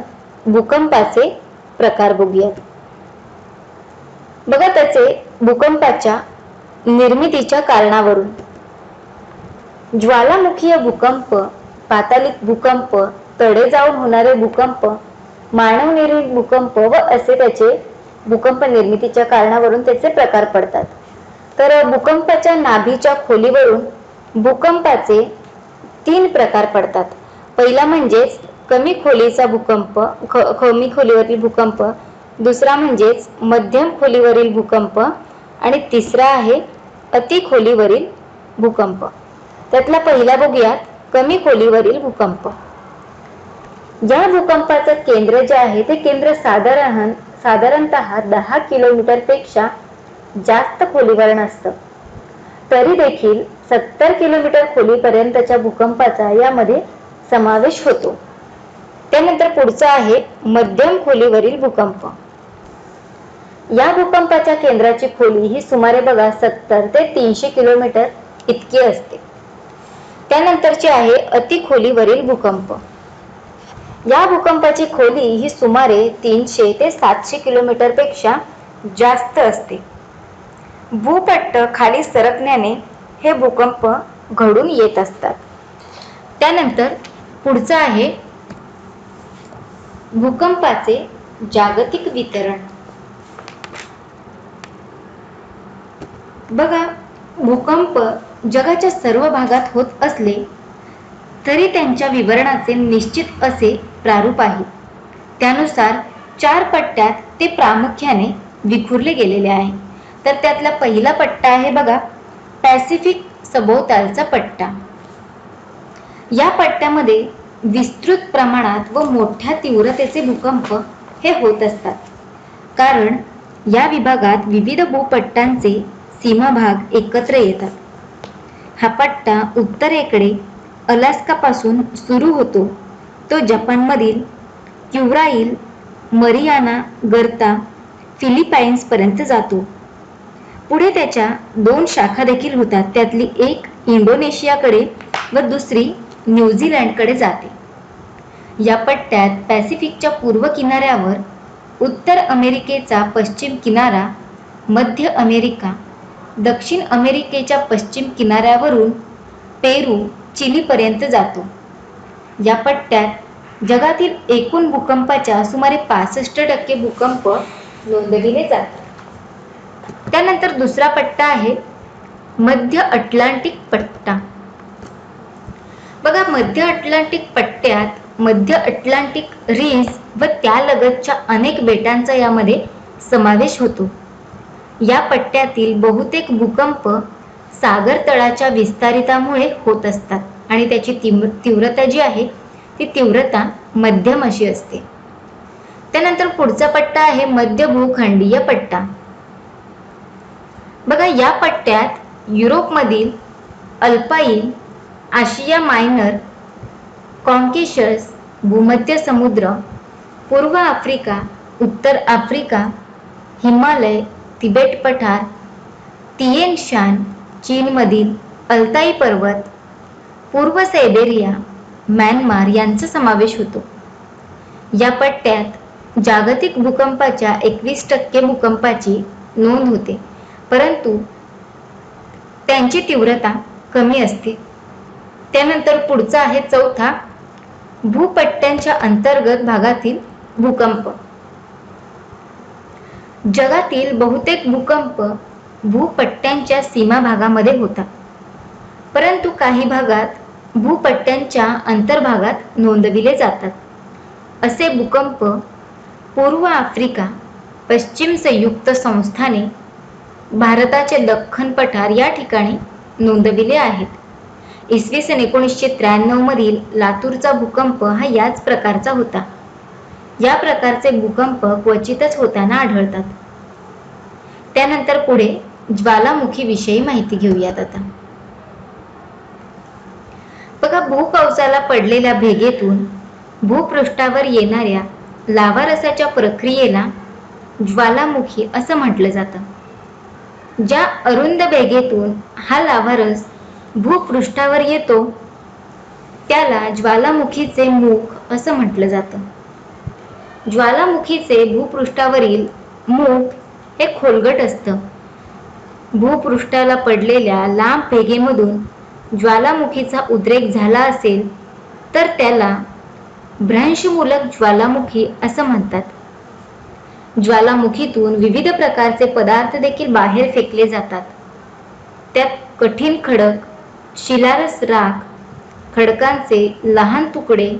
भूकंपाचे प्रकार बघूयात. बघा त्याचे भूकंपाच्या निर्मितीच्या कारणावरून ज्वालामुखीय भूकंप, पातालिक भूकंप, तडे जाऊन होणारे भूकंप, मानवनिर्मित भूकंप व असे त्याचे भूकंप निर्मितीच्या कारणावरून त्याचे प्रकार पडतात. तर भूकंपाच्या नाभीच्या खोलीवरून भूकंपाचे 3 प्रकार पडतात. पहिला म्हणजेच कमी खोलीचा भूकंप, कमी खोलीवरील भूकंप, दुसरा म्हणजेच मध्यम खोलीवरील भूकंप आणि तिसरा आहे अति खोलीवरील भूकंप. त्यातला पहिला बघूयात, कमी खोलीवरील भूकंप. या भूकंपाचं केंद्र जे आहे ते केंद्र साधारणतः 10 किलोमीटर पेक्षा जास्त खोलीवर नसतं. तरी देखील 70 किलोमीटर खोलीपर्यंतच्या भूकंपाचा यामध्ये समावेश होतो. त्यानंतर पुढचा आहे मध्यम खोलीवरील भूकंप. या भूकंपाच्या केंद्राची खोली ही सुमारे बघा 70 ते 300 किलोमीटर इतकी असते. त्यानंतरची आहे अति खोलीवरील भूकंप. या भूकंपाची खोली ही सुमारे 300 ते 700 किलोमीटर पेक्षा जास्त असते. भूपट्ट खाली सरकण्याने हे भूकंप घडून येत असतात. त्यानंतर पुढचं आहे भूकंपाचे जागतिक वितरण. बघा, भूकंप जगाच्या सर्व भागात होत असले तरी त्यांच्या विवरणाचे निश्चित असे प्रारूप आहे. त्यानुसार 4 पट्ट्यात ते प्रामुख्याने विखुरले गेलेले आहे. तर त्यातला पहिला पट्टा आहे बघा, पॅसिफिक सभोवतालचा पट्टा. या पट्ट्यामध्ये विस्तृत प्रमाणात व मोठ्या तीव्रतेचे भूकंप हे होत असतात. कारण या विभागात विविध भूपट्टांचे सीमाभाग एकत्र येतात. हा पट्टा उत्तरेकडे अलास्कापासून सुरू होतो, तो जपानमधील क्युराईल, मरियाना गर्ता, फिलिपाईन्सपर्यंत जातो. पुढे त्याच्या 2 शाखा देखील होतात. त्यातली एक इंडोनेशियाकडे व दुसरी न्यूझीलंडकडे जाते. या पट्ट्यात पॅसिफिकच्या पूर्व किनाऱ्यावर उत्तर अमेरिकेचा पश्चिम किनारा, मध्य अमेरिका, दक्षिण अमेरिकेच्या पश्चिम किनाऱ्यावरून पेरू, चिलीपर्यंत जातो. या पट्ट्यात जगातील एकूण भूकंपाच्या सुमारे 65% भूकंप नोंदविले जातात. त्यानंतर दुसरा पट्टा आहे मध्य अटलांटिक पट्टा. बघा, मध्य अटलांटिक पट्ट्यात मध्य अटलांटिक रिज व त्यालगतच्या अनेक बेटांचा यामध्ये समावेश होतो. या पट्ट्यातील बहुतेक भूकंप सागर तळाच्या विस्तारितामुळे होत असतात आणि त्याची तीव्रता जी आहे ती तीव्रता मध्यम अशी असते. त्यानंतर पुढचा पट्टा आहे मध्य भूखंडीय पट्टा. बघा, या पट्ट्यात युरोपमधील अल्पाईन, आशिया मायनर, कॉकेशस, भूमध्य समुद्र, पूर्व आफ्रिका, उत्तर आफ्रिका, हिमालय, तिबेट पठार, तिएन शान, चीनमधील अल्ताई पर्वत, पूर्व सायबेरिया, म्यानमार यांचा समावेश होतो. या पट्ट्यात जागतिक भूकंपाच्या 21% भूकंपाची नोंद होते, परंतु त्यांची तीव्रता कमी असते. त्यानंतर पुढचा आहे चौथा, भूपट्ट्यांच्या अंतर्गत भागातील भूकंप. जगातील बहुतेक भूकंप भूपट्ट्यांच्या सीमा भागामध्ये होतात, परंतु काही भागात भूपट्ट्यांच्या अंतर्भागात नोंदविले जातात. असे भूकंप पूर्व आफ्रिका, पश्चिम संयुक्त संस्थाने, भारताचे दख्खन पठार या ठिकाणी नोंदविले आहेत. इसवी सन 1993 मधील लातूरचा भूकंप हा याच प्रकारचा होता. या प्रकारचे भूकंप क्वचितच होताना आढळतात. त्यानंतर पुढे ज्वालामुखी विषयी माहिती घेऊयात आता. बघा, भूकवचाला पडलेल्या भेगेतून भूपृष्ठावर येणाऱ्या लावारसाच्या प्रक्रियेला ज्वालामुखी असं म्हटलं जातं. ज्या अरुंद भेगेतून हा लावारस भूपृष्ठावर येतो त्याला ज्वालामुखीचे मुख असं म्हटलं जातं. ज्वालामुखीचे भूपृष्ठावरील मुख हे खोलगट असतं. भूपृष्ठाला पडलेल्या लांब भेगेमधून ज्वालामुखीचा उद्रेक झाला असेल तर त्याला भ्रंशमूलक ज्वालामुखी असं म्हणतात. ज्वालामुखीतून विविध प्रकारचे पदार्थ देखील बाहेर फेकले जातात. त्यात कठीण खडक, शिलारस, राख, खडकांचे लहान तुकडे,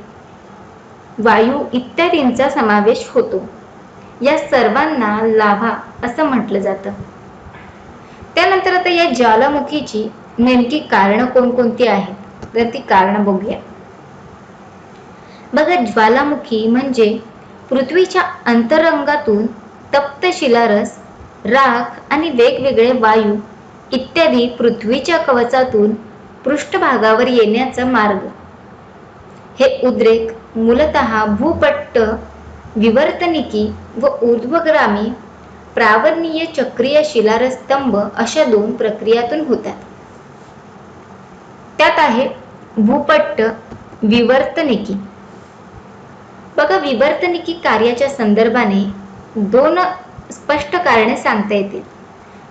वायू इत्यादींचा समावेश होतो. या सर्वांना लाव्हा असं म्हटलं जातं. त्यानंतर आता या ज्वालामुखीची नेमकी कारणं कोणकोणती आहेत तर ती कारणं बघूया. बघा, ज्वालामुखी म्हणजे पृथ्वीच्या अंतरंगातून तप्त शिलारस, राख आणि वेगवेगळे वायू इत्यादी पृथ्वीच्या कवचातून पृष्ठभागावर येण्याचा मार्ग. हे उद्रेक मूलतः भूपट्ट विवर्तनिकी व ऊर्ध्वगामी प्रावरणीय चक्रीय शिलारस स्तंभ अशा 2 प्रक्रियातून होतात. त्यात आहे भूपट्ट विवर्तनिकी. बघा, विवर्तनिकी कार्याच्या संदर्भाने 2 स्पष्ट कारणे सांगता येतील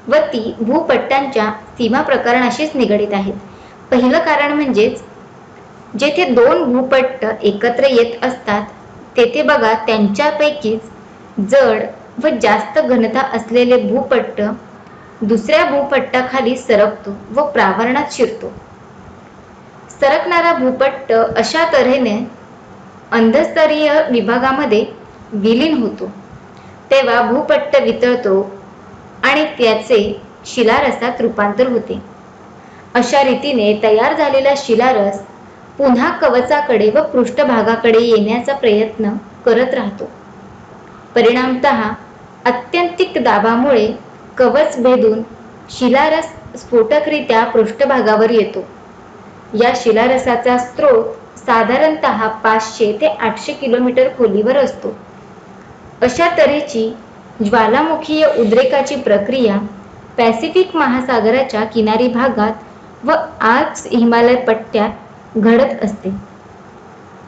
व ती भूपट्टांच्या सीमा प्रकरणाशीच निगडित आहेत. पहिलं कारण म्हणजेच जेथे 2 भूपट्ट एकत्र येत असतात तेथे बघा त्यांच्यापैकीच जड व जास्त घनता असलेले भूपट्ट दुसऱ्या भूपट्टाखाली सरकतो व प्रावरणात शिरतो. सरकणारा भूपट्ट अशा तऱ्हेने अंधस्तरीय विभागामध्ये विलीन होतो तेव्हा भूपट्ट वितळतो आणि त्याचे शिलारसात रूपांतर होते. अशा रीतीने तयार झालेला शिलारस पुन्हा कवचाकडे व पृष्ठभागाकडे येण्याचा प्रयत्न करत राहतो. परिणामतः आत्यंतिक दाबामुळे कवच भेदून शिलारस स्फोटकरित्या पृष्ठभागावर येतो. या शिलारसाचा स्रोत साधारणतः 500 ते 800 किलोमीटर खोलीवर असतो. अशा तऱ्हेची ज्वालामुखीय उद्रेकाची प्रक्रिया पॅसिफिक महासागराच्या किनारी भागात व आल्प्स हिमालय पट्ट्यात घडत असते.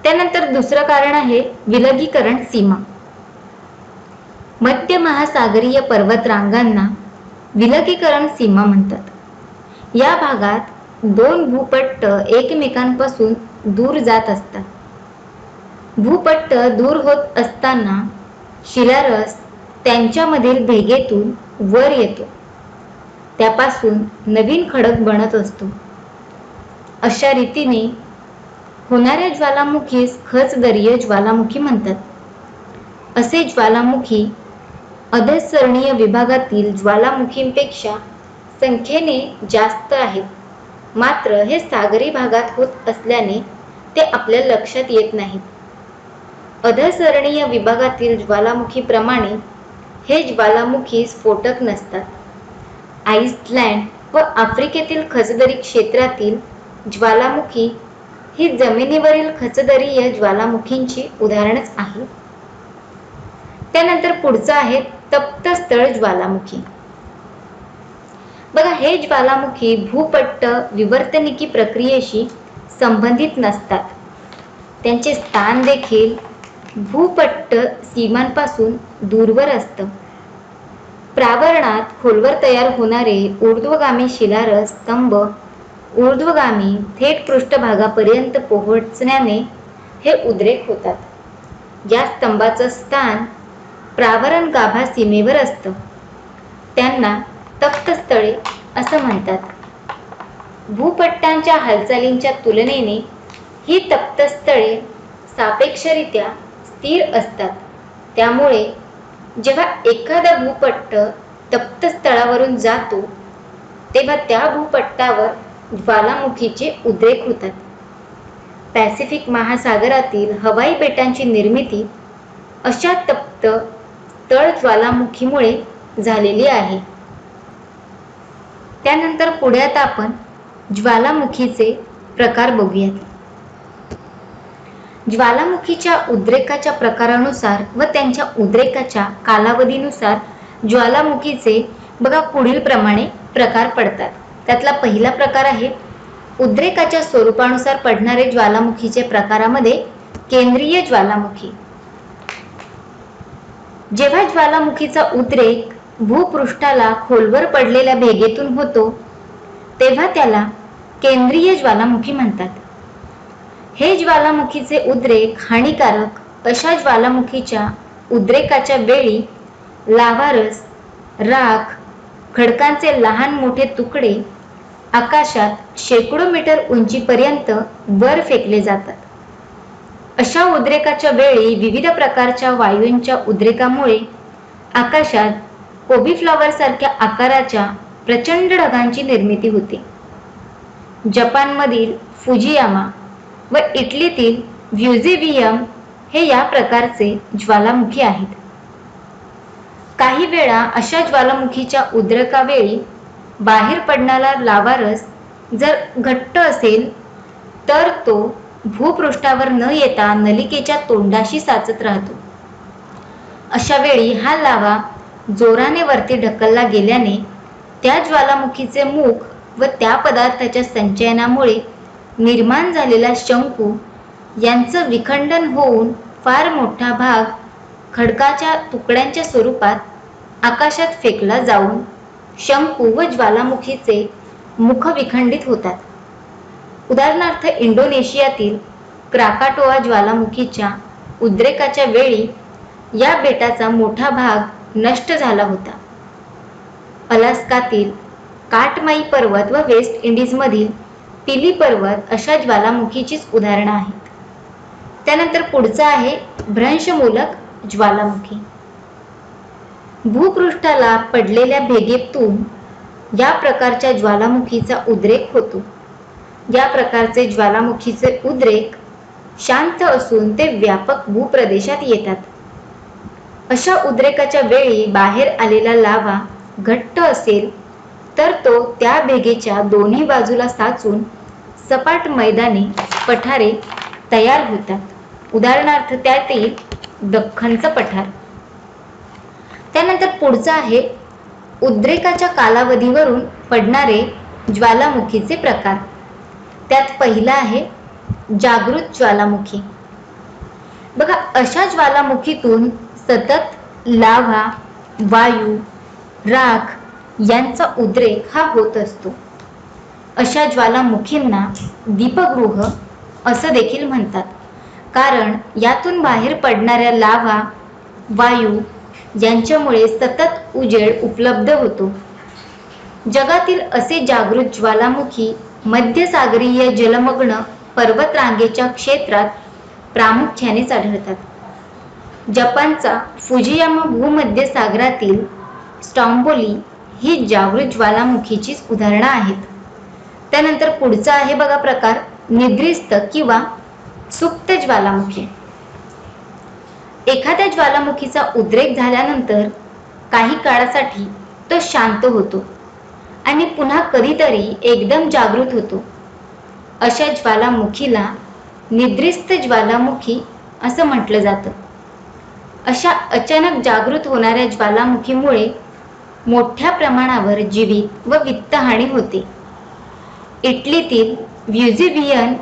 त्यानंतर दुसरं कारण आहे विलगीकरण सीमा. मध्य महासागरीय पर्वतरांगांना विलगीकरण सीमा म्हणतात. या भागात 2 भूपट्ट एकमेकांपासून दूर जात असतात. भूपट्ट दूर होत असताना शिलारस त्यांच्यामधील भेगेतून वर येतो. त्यापासून नवीन खडक बनत असतो. अशा रीतीने होणाऱ्या ज्वालामुखीस खचदरीय ज्वालामुखी म्हणतात. असे ज्वालामुखी अधःसरणीय विभागातील ज्वालामुखींपेक्षा संख्येने जास्त आहेत. मात्र हे सागरी भागात होत असल्याने ते आपल्या लक्षात येत नाहीत. अधःसरणीय विभागातील ज्वालामुखीप्रमाणे हे ज्वालामुखी स्फोटक नसतात. आइसलँड व आफ्रिकेतील खचदरी क्षेत्रातील ज्वालामुखी ही जमिनीवरील खचदरीय ज्वालामुखींची उदाहरणच आहेत. त्यानंतर पुढचं आहे तप्त स्थळ ज्वालामुखी. बघा, हे ज्वालामुखी भूपट्ट विवर्तनिकी प्रक्रियेशी संबंधित नसतात. त्यांचे स्थान देखील भूपट्ट सीमांपासून दूरवर असतं. प्रावरणात खोलवर तयार होणारे ऊर्ध्वगामी शिलारस स्तंभ ऊर्ध्वगामी थेट पृष्ठभागापर्यंत पोहोचण्याने हे उद्रेक होतात. या स्तंभाचं स्थान प्रावरण गाभा सीमेवर असतं. त्यांना तप्त स्थळे असं म्हणतात. भूपट्टांच्या हालचालींच्या तुलनेने ही तप्त स्थळे सापेक्षरित्या स्थिर असतात. त्यामुळे जेव्हा एखादा भूपट्ट तप्त स्थळावरून जातो तेव्हा त्या भूपट्टावर ज्वालामुखीचे उद्रेक होतात. पॅसिफिक महासागरातील हवाई बेटांची निर्मिती अशा तप्त तळ ज्वालामुखीमुळे झालेली आहे. त्यानंतर पुढे आता आपण ज्वालामुखीचे प्रकार बघूयात. ज्वालामुखीच्या उद्रेकाच्या प्रकारानुसार व त्यांच्या उद्रेकाच्या कालावधीनुसार ज्वालामुखीचे बघा पुढील प्रमाणे प्रकार पडतात. त्यातला पहिला प्रकार आहे उद्रेकाच्या स्वरूपानुसार पडणारे ज्वालामुखीचे प्रकारामध्ये केंद्रीय ज्वालामुखी. जेव्हा ज्वालामुखीचा उद्रेक भूपृष्ठाला खोलवर पडलेल्या भेगेतून होतो तेव्हा त्याला केंद्रीय ज्वालामुखी म्हणतात. हे ज्वालामुखीचे उद्रेक हानिकारक अशा ज्वालामुखीच्या उद्रेकाच्या वेळी लाव्हारस, राख, खडकांचे लहान मोठे तुकडे आकाशात शेकडो मीटर उंचीपर्यंत वर फेकले जातात. अशा उद्रेकाच्या वेळी विविध प्रकारच्या वायूंच्या उद्रेकामुळे आकाशात कोबीफ्लॉवर सारख्या आकाराच्या प्रचंड ढगांची निर्मिती होते. जपानमधील फुजियामा व इटलीतील व्हेझुव्हियम हे या प्रकारचे ज्वालामुखी आहेत. काही वेळा अशा ज्वालामुखीच्या उद्रेकावेळी बाहेर पडणारा लाव्हारस जर घट्ट असेल तर तो भूपृष्ठावर न येता नलिकेच्या तोंडाशी साचत राहतो. अशा वेळी हा लावा जोराने वरती ढकलला गेल्याने त्या ज्वालामुखीचे मुख व त्या पदार्थाच्या संचयनामुळे निर्माण झालेला शंकू यांचं विखंडन होऊन फार मोठा भाग खडकाच्या तुकड्यांच्या स्वरूपात आकाशात फेकला जाऊन शंकू व ज्वालामुखीचे मुख विखंडित होतात. उदाहरणार्थ इंडोनेशियातील क्राकाटोआ ज्वालामुखीच्या उद्रेकाच्या वेळी या बेटाचा मोठा भाग नष्ट झाला होता. अलास्कातील काटमाई पर्वत व वेस्ट इंडिजमधील पिली पर्वत अशा ज्वालामुखीचीच उदाहरणं आहेत. त्यानंतर पुढचा आहे भ्रंशमूलक ज्वालामुखी. भूपृष्ठाला पडलेल्या भेगेतून या प्रकारच्या ज्वालामुखीचा उद्रेक होतो. या प्रकारचे ज्वालामुखीचे उद्रेक शांत असून ते व्यापक भूप्रदेशात येतात. अशा उद्रेकाच्या वेळी बाहेर आलेला लावा घट्ट असेल तर तो त्या भेगेच्या दोन्ही बाजूला साचून सपाट मैदानी पठारे तयार होतात. उदाहरणार्थ त्यातील दख्खनचं पठार. त्यानंतर पुढचं आहे उद्रेकाच्या कालावधीवरून पडणारे ज्वालामुखीचे प्रकार. त्यात पहिला आहे जागृत ज्वालामुखी. बघा अशा ज्वालामुखीतून सतत लाव्हा, वायू, राख यांचा उद्रेक हा होत असतो. अशा ज्वालामुखींना दीपगृह असं देखील म्हणतात, कारण यातून बाहेर पडणाऱ्या लाव्हा, वायू यांच्यामुळे सतत उजेड उपलब्ध होतो. जगातील असे जागृत ज्वालामुखी मध्यसागरीय जलमग्न पर्वतरांगेच्या क्षेत्रात प्रामुख्याने आढळतात. जपानचा फुजियामा भूमध्य सागरातील स्टॉम्बोली ही जागृत ज्वालामुखीचीच उदाहरणं आहेत. त्यानंतर पुढचा आहे बघा प्रकार निद्रिस्त किंवा सुप्त ज्वालामुखी. एखाद्या ज्वालामुखीचा उद्रेक झाल्यानंतर काही काळासाठी तो शांत होतो आणि पुन्हा कधीतरी एकदम जागृत होतो. अशा ज्वालामुखीला निद्रिस्त ज्वालामुखी असं म्हटलं जातं. अशा अचानक जागृत होणाऱ्या ज्वालामुखीमुळे मोठ्या प्रमाणावर जीवित व वित्तहानी होते. इटलीतील व्हेझुव्हियन,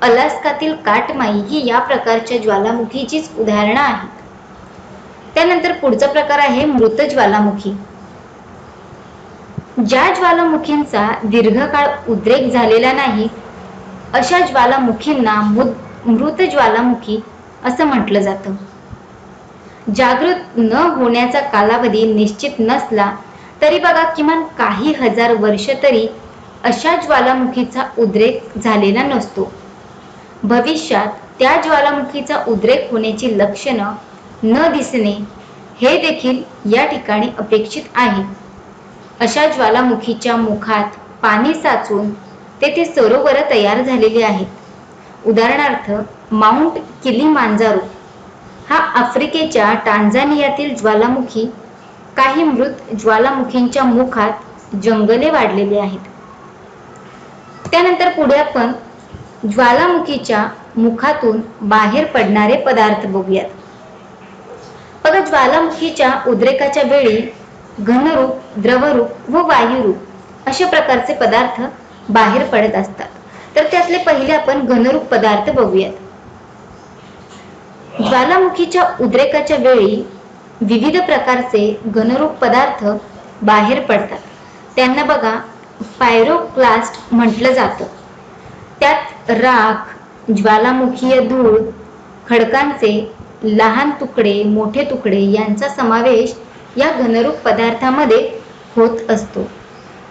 अलास्कातील काटमाई ही या प्रकारच्या ज्वालामुखीचीच उदाहरणं आहेत. त्यानंतर पुढचा प्रकार आहे मृत ज्वालामुखी. ज्या ज्वालामुखींचा दीर्घकाळ उद्रेक झालेला नाही अशा ज्वालामुखींना मृत ज्वालामुखी असं म्हटलं जातं. जागृत न होण्याचा कालावधी निश्चित नसला तरी बघा किमान काही हजार वर्ष तरी अशा ज्वालामुखीचा उद्रेक झालेला नसतो. भविष्यात त्या ज्वालामुखीचा उद्रेक होण्याची लक्षणं न दिसणे हे देखील या ठिकाणी अपेक्षित आहे. अशा ज्वालामुखीच्या मुखात पाणी साचून तेथे सरोवरं तयार झालेली आहेत. उदाहरणार्थ माउंट किलिमांजारो हा आफ्रिकेच्या टांझानियातील ज्वालामुखी. काही मृत ज्वालामुखींच्या मुखात जंगले वाढलेली आहेत. त्यानंतर पुढे आपण ज्वालामुखीच्या मुखातून बाहेर पडणारे पदार्थ बघूयात. बघा, ज्वालामुखीच्या उद्रेकाच्या वेळी घनरूप, द्रवरूप व वायुरूप अशा प्रकारचे पदार्थ बाहेर पडत असतात. तर त्यातले पहिले आपण घनरूप पदार्थ बघूयात. ज्वालामुखीच्या उद्रेकाच्या वेळी विविध प्रकारचे घनरूप पदार्थ बाहेर पडतात. त्यांना बघा पायरोक्लास्ट म्हटलं जातं. त्यात राख, ज्वालामुखीय धूळ, खडकांचे लहान तुकडे, मोठे तुकडे यांचा समावेश या घनरूप पदार्थामध्ये होत असतो.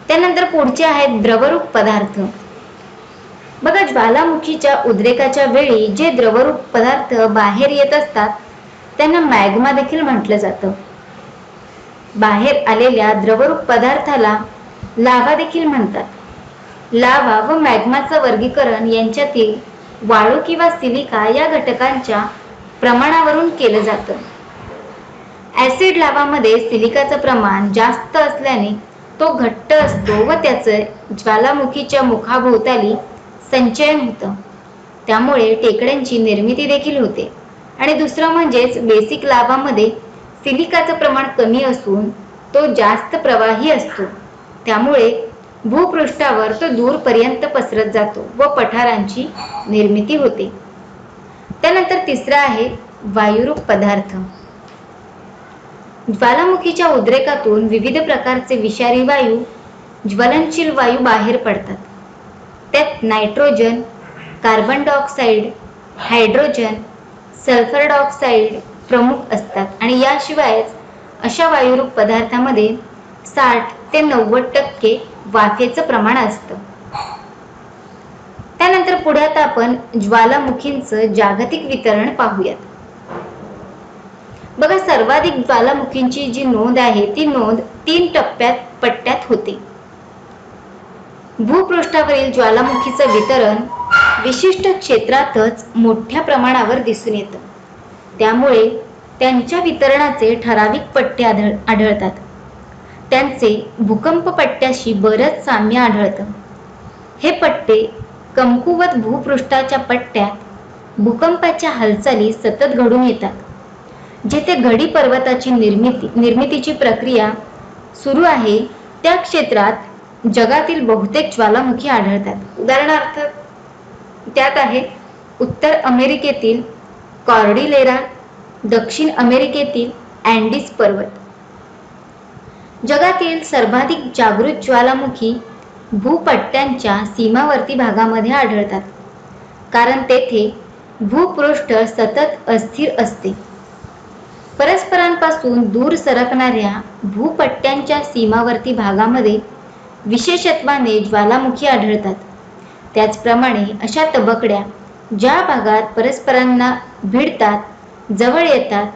त्यानंतर पुढचे आहेत द्रवरूप पदार्थ. बघा, ज्वालामुखीच्या उद्रेकाच्या वेळी जे द्रवरूप पदार्थ बाहेर येत असतात त्यांना मॅग्मा देखील म्हटलं जातं. बाहेर आलेल्या द्रवरूप पदार्थाला लाव्हा देखील म्हणतात. लाव्हा व मॅग्माचं वर्गीकरण यांच्यातील वाळू किंवा सिलिका या घटकांच्या प्रमाणावरून केलं जातं. ऍसिड लाव्हामध्ये सिलिकाचं प्रमाण जास्त असल्याने तो घट्ट असतो व त्याचं ज्वालामुखीच्या मुखाभोवताली संचयन होतं. त्यामुळे टेकड्यांची निर्मिती देखील होते. आणि दुसरं म्हणजेच बेसिक लाव्हामध्ये सिलिकाचं प्रमाण कमी असून तो जास्त प्रवाही असतो. त्यामुळे भूपृष्ठावर तो दूरपर्यंत पसरत जातो व पठारांची निर्मिती होते. त्यानंतर तिसरा आहे वायुरूप पदार्थ. ज्वालामुखीच्या उद्रेकातून विविध प्रकारचे विषारी वायू, ज्वलनशील वायू बाहेर पडतात. त्यात nitrogen, carbon dioxide, hydrogen, sulphur dioxide प्रमुख असतात. आणि याशिवायच अशा वायुरूप पदार्थामध्ये 60 ते 90% वाफेचं प्रमाण असतं. त्यानंतर पुढे आता आपण ज्वालामुखींचं जागतिक वितरण पाहूयात. बघा, सर्वाधिक ज्वालामुखींची जी नोंद आहे ती नोंद 3 पट्ट्यात होते. भूपृष्ठावरील ज्वालामुखीचं वितरण विशिष्ट क्षेत्रातच मोठ्या प्रमाणावर दिसून येतं. त्यामुळे त्यांच्या वितरणाचे ठराविक पट्टे आढळतात. त्यांचे भूकंप पट्ट्याशी बरंच साम्य आढळतं. हे पट्टे कमकुवत भूपृष्ठाच्या पट्ट्यात भूकंपाच्या हालचाली सतत घडून येतात. जेथे घडी पर्वताची निर्मितीची प्रक्रिया सुरू आहे त्या क्षेत्रात जगातील बहुतेक ज्वालामुखी आढळतात. उदाहरणार्थ त्यात आहे उत्तर अमेरिकेतील कॉर्डिलेरा, दक्षिण अमेरिकेतील अँडीज पर्वत. जगातील सर्वाधिक जागृत ज्वालामुखी भूपट्ट्यांच्या सीमावर्ती भागामध्ये आढळतात, कारण तेथे भूपृष्ठ सतत अस्थिर असते. परस्परांपासून दूर सरकणाऱ्या भूपट्ट्यांच्या सीमावर्ती भागामध्ये विशेषत्वाने ज्वालामुखी आढळतात. त्याचप्रमाणे अशा तबकड्या ज्या भागात परस्परांना भिडतात, जवळ येतात,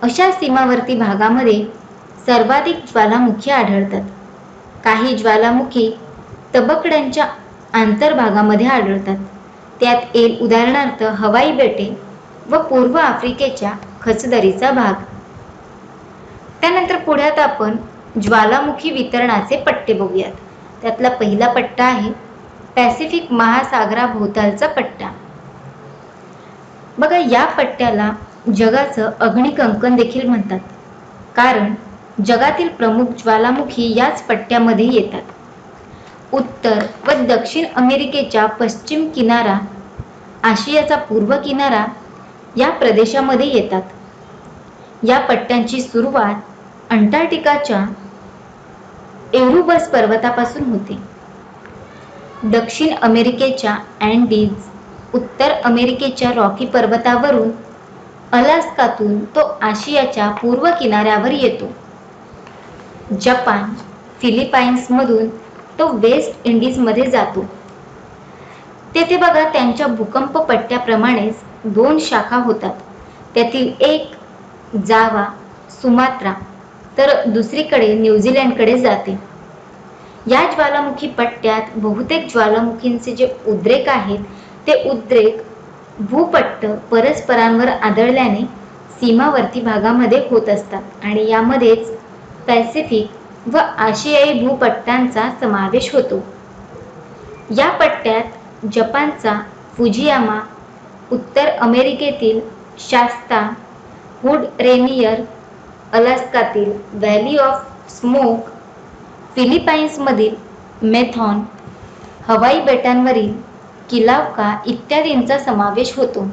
अशा सीमावर्ती भागामध्ये सर्वाधिक ज्वालामुखी आढळतात. काही ज्वालामुखी तबकड्यांच्या आंतरभागामध्ये आढळतात. त्यात एक उदाहरणार्थ हवाई बेटे व पूर्व आफ्रिकेच्या खचदरीचा भाग. त्यानंतर पुढे आता आपण ज्वालामुखी वितरणाचे पट्टे बघूयात. त्यातला पहिला पट्टा आहे पॅसिफिक महासागराभोवतालचा पट्टा. बघा, या पट्ट्याला जगाचं अग्निकंकण देखील म्हणतात, कारण जगातील प्रमुख ज्वालामुखी याच पट्ट्यामध्ये येतात. उत्तर व दक्षिण अमेरिकेच्या पश्चिम किनारा, आशियाचा पूर्व किनारा या प्रदेशामध्ये येतात. या पट्ट्यांची सुरुवात अंटार्क्टिकाच्या एरुबस पर्वतापासून होते. दक्षिण अमेरिकेच्या अँडीज, उत्तर अमेरिकेच्या रॉकी पर्वतावरून, अलास्कातून तो आशियाच्या पूर्व किनाऱ्यावर येतो. जपान, फिलिपाईन्समधून तो वेस्ट इंडिजमध्ये जातो. तेथे बघा त्यांच्या भूकंप पट्ट्याप्रमाणेच 2 शाखा होतात. त्यातील एक जावा, सुमात्रा तर दुसरीकडे न्यूझीलंडकडे जाते. या ज्वालामुखी पट्ट्यात बहुतेक ज्वालामुखींचे जे उद्रेक आहेत ते उद्रेक भूपट्ट परस्परांवर आदळल्याने सीमावर्ती भागामध्ये होत असतात आणि यामध्येच पॅसिफिक व आशियाई भूपट्टांचा समावेश होतो. या पट्ट्यात जपानचा फुजियामा, उत्तर अमेरिकेतील शास्ता, हुड रेनियर, अलास्कातील व्हॅली ऑफ स्मोक, फिलिपाईन्समधील मेथॉन, हवाई बेटांवरील किलावका इत्यादींचा समावेश होतो.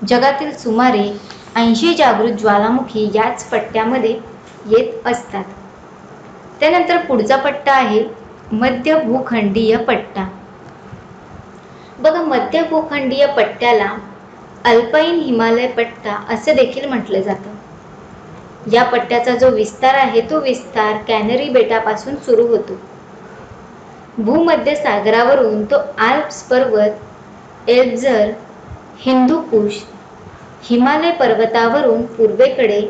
जगातील सुमारे 80 जागृत ज्वालामुखी याच पट्ट्यामध्ये येत असतात. त्यानंतर पुढचा पट्टा आहे मध्य भूखंडीय पट्टा. बघा, मध्य भूखंडीय पट्ट्याला अल्पाईन हिमालय पट्टा असं देखील म्हटलं जातं. या पट्ट्याचा जो विस्तार आहे तो विस्तार कॅनरी बेटापासून सुरू होतो. भूमध्य सागरावरून तो आल्प्स पर्वत, एल्बझर, हिंदुकुश, हिमालय पर्वतावरून पूर्वेकडे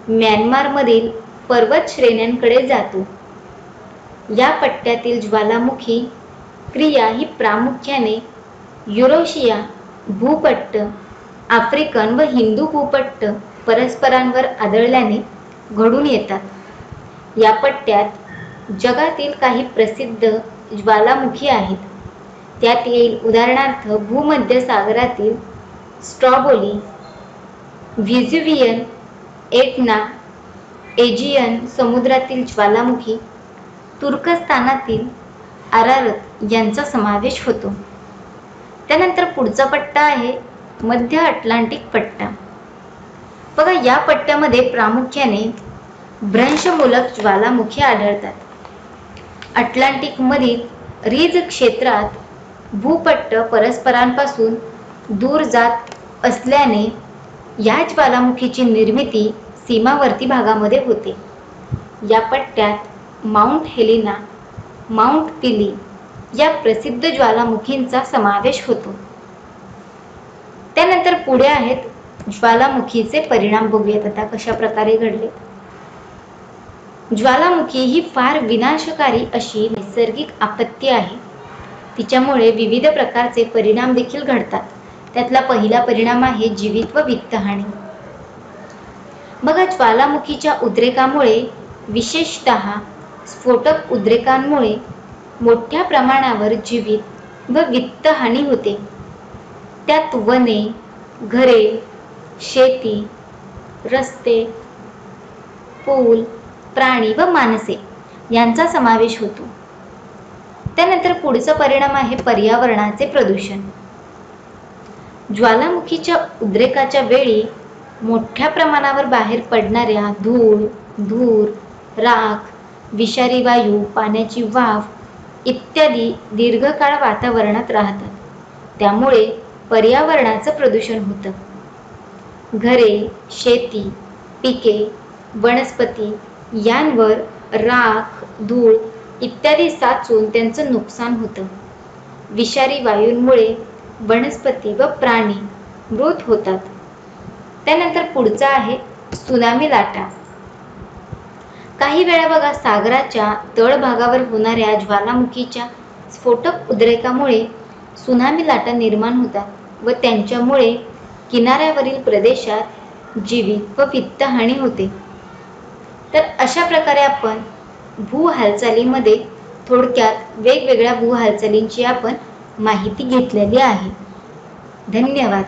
म्यानमारमधील पर्वत श्रेण्यांकडे जातो. या पट्ट्यातील ज्वालामुखी क्रिया ही प्रामुख्याने युरोशिया भूपट्ट, आफ्रिकन व हिंदू भूपट्ट परस्परांवर आदळल्याने घडून येतात. या पट्ट्यात जगातील काही प्रसिद्ध ज्वालामुखी आहेत. त्यात येईल उदाहरणार्थ भूमध्य सागरातील स्ट्रॉबोली, व्हेसुवियन, एटना, एजियन समुद्रातील ज्वालामुखी, तुर्कस्तानातील अरारत यांचा समावेश होतो. त्यानंतर पुढचा पट्टा आहे मध्य अटलांटिक पट्टा. बघा, या पट्ट्यामध्ये प्रामुख्याने भ्रंशमूलक ज्वालामुखी आढळतात. अटलांटिकमधील रिज क्षेत्रात भूपट्ट परस्परांपासून दूर जात असल्याने या ज्वालामुखीची निर्मिती सीमावर्ती भागामध्ये होते. या पट्ट्यात माउंट हेलिना, माउंट पिली या प्रसिद्ध ज्वालामुखींचा समावेश होतो. त्यानंतर पुढे आहेत ज्वालामुखीचे परिणाम. बघूयात आता कशा प्रकारे घडले. ज्वालामुखी ही फार विनाशकारी अशी नैसर्गिक आपत्ती आहे. तिच्यामुळे विविध प्रकारचे परिणाम देखील घडतात. त्यातला पहिला परिणाम आहे जीवित व वित्तहानी. बघा, ज्वालामुखीच्या उद्रेकामुळे, विशेषतः स्फोटक उद्रेकांमुळे मोठ्या प्रमाणावर जीवित व वित्तहानी होते. त्यात वने, घरे, शेती, रस्ते, पूल, प्राणी व माणसे यांचा समावेश होतो. त्यानंतर पुढचा परिणाम आहे पर्यावरणाचे प्रदूषण. ज्वालामुखीच्या उद्रेकाच्या वेळी मोठ्या प्रमाणावर बाहेर पडणाऱ्या धूळ, धूर, राख, विषारी वायू, पाण्याची वाफ इत्यादी दीर्घकाळ वातावरणात राहतात. त्यामुळे पर्यावरणाचं प्रदूषण होतं. घरे, शेती, पिके, वनस्पती यांवर राख, धूळ इत्यादी साचून त्यांचं नुकसान होतं. विषारी वायूंमुळे वनस्पती व प्राणी मृत होतात. त्यानंतर पुढचा आहे त्सुनामी लाटा. काही वेळा बघा, सागराच्या तळभागावर होणाऱ्या ज्वालामुखीच्या स्फोटक उद्रेकामुळे त्सुनामी लाटा निर्माण होतात व त्यांच्यामुळे किनाऱ्यावरील प्रदेशात जीवित व वित्तहानी होते. तर अशा प्रकारे आपण भू हालचालीमध्ये थोडक्यात वेगवेगळ्या भू हालचालींची आपण माहिती घेतलेली आहे. धन्यवाद.